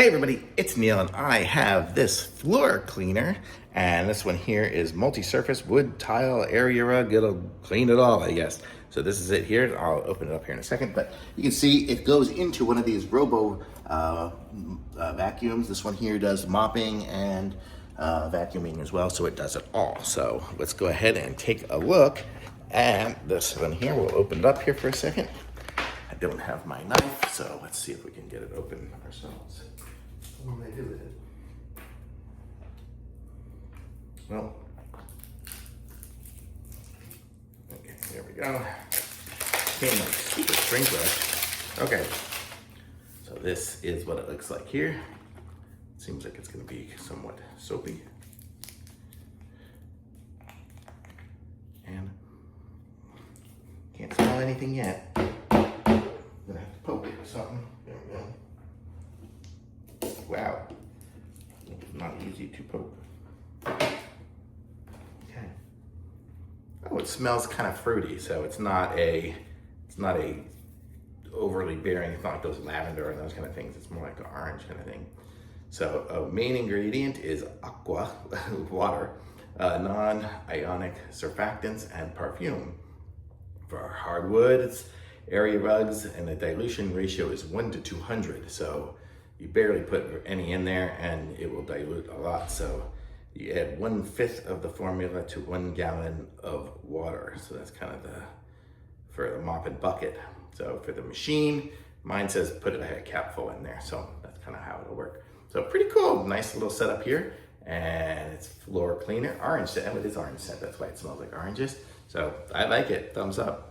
Hey everybody, it's Neil and I have this floor cleaner, and this one here is multi-surface wood tile area rug. It'll clean it all, I guess. So this is it here. I'll open it up here in a second, but you can see it goes into one of these robo vacuums. This one here does mopping and vacuuming as well, so it does it all. So let's go ahead and take a look at this one here. We'll open it up here for a second. I don't have my knife, so let's see if we can get it open ourselves. What do I do with it? Well, okay, there we go. Came like super sprinkler. Okay, so this is what it looks like here. Seems like it's gonna be somewhat soapy. And can't smell anything yet. Gonna have to poke it or something. There we go. Wow, not easy to poke. Okay. Oh, it smells kind of fruity, so it's not a overly bearing. It's not like those lavender and those kind of things. It's more like an orange kind of thing. So a main ingredient is aqua, water, non-ionic surfactants, and perfume. For our hardwoods, area rugs, and the dilution ratio is 1 to 200. So you barely put any in there and it will dilute a lot. So you add 1/5 of the formula to 1 gallon of water. So that's kind of for the mop and bucket. So for the machine, mine says put a capful in there. So that's kind of how it'll work. So pretty cool, nice little setup here. And it's floor cleaner, orange scent. It is orange scent, that's why it smells like oranges. So I like it, thumbs up.